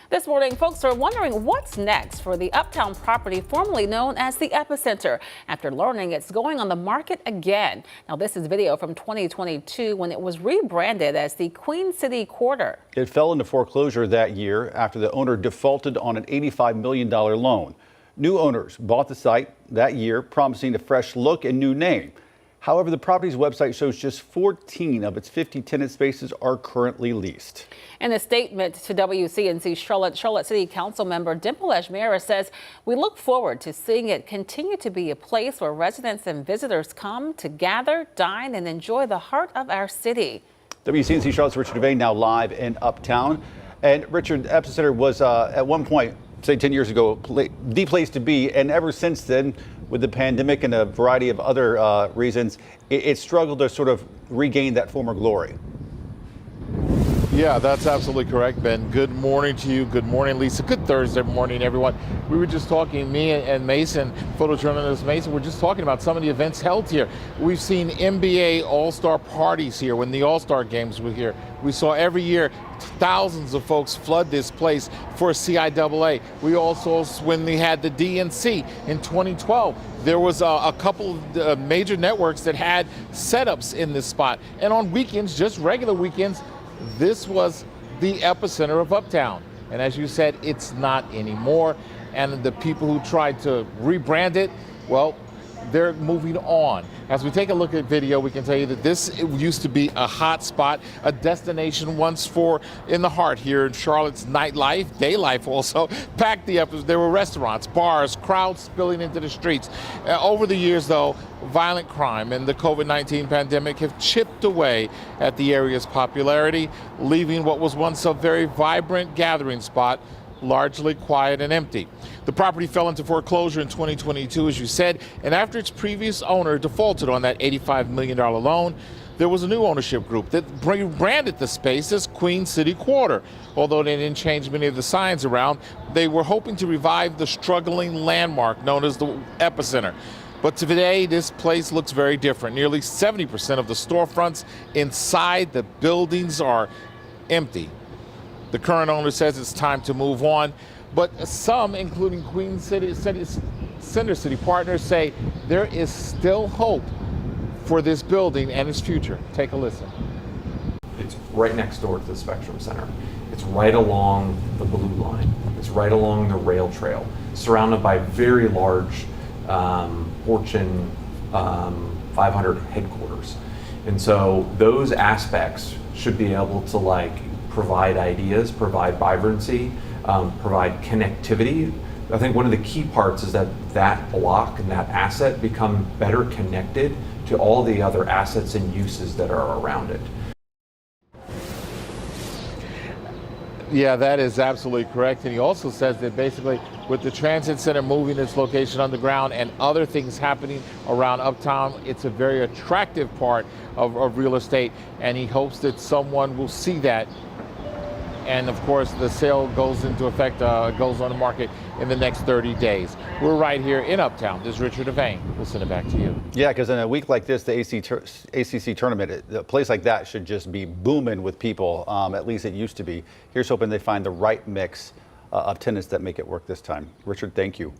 This morning, folks are wondering what's next for the Uptown property formerly known as the EpiCentre after learning it's going on the market again. Now, this is video from 2022 when it was rebranded as the Queen City Quarter. It fell into foreclosure that year after the owner defaulted on an $85 million loan. New owners bought the site that year, promising a fresh look and new name. However, the property's website shows just 14 of its 50 tenant spaces are currently leased. In a statement to WCNC Charlotte City Council member Dimple Ajmera says, "We look forward to seeing it continue to be a place where residents and visitors come to gather, dine, and enjoy the heart of our city." WCNC Charlotte's Richard Devane now live in Uptown. And Richard, EpiCentre was at one point, say 10 years ago, the place to be. And ever since then, with the pandemic and a variety of other reasons, it struggled to sort of regain that former glory. Yeah, that's absolutely correct, Ben. Good morning to you. Good morning, Lisa. Good Thursday morning, everyone. We were just talking, me and Mason, photojournalist Mason, we're just talking about some of the events held here. We've seen NBA All-Star parties here when the All-Star games were here. We saw every year thousands of folks flood this place for CIAA. We also, when we had the DNC in 2012, there was a couple of major networks that had setups in this spot. And on weekends, just regular weekends, this was the epicenter of Uptown. And as you said, it's not anymore. And the people who tried to rebrand it, well, they're moving on. As we take a look at video, we can tell you that this used to be a hot spot, a destination once for in the heart here in Charlotte's nightlife, day life also, packed the episode. There were restaurants, bars, crowds spilling into the streets. Over the years, though, violent crime and the COVID-19 pandemic have chipped away at the area's popularity, leaving what was once a very vibrant gathering spot largely quiet and empty. The property fell into foreclosure in 2022, as you said, and after its previous owner defaulted on that $85 million loan, there was a new ownership group that branded the space as Queen City Quarter. Although they didn't change many of the signs around, they were hoping to revive the struggling landmark known as the EpiCentre. But today, this place looks very different. Nearly 70% of the storefronts inside the buildings are empty. The current owner says it's time to move on, but some, including Queen City Center City partners, say there is still hope for this building and its future. Take a listen. It's right next door to the Spectrum Center. It's right along the Blue Line. It's right along the rail trail, surrounded by very large Fortune 500 headquarters. And so those aspects should be able to provide ideas, provide vibrancy, provide connectivity. I think one of the key parts is that that block and that asset become better connected to all the other assets and uses that are around it. Yeah, that is absolutely correct. And he also says that basically with the transit center moving its location underground and other things happening around Uptown, it's a very attractive part of real estate. And he hopes that someone will see that. And of course, the sale goes into effect, goes on the market in the next 30 days. We're right here in Uptown. This is Richard Devane. We'll send it back to you. Yeah, because in a week like this, the ACC tournament, a place like that should just be booming with people. At least it used to be. Here's hoping they find the right mix of tenants that make it work this time. Richard, thank you.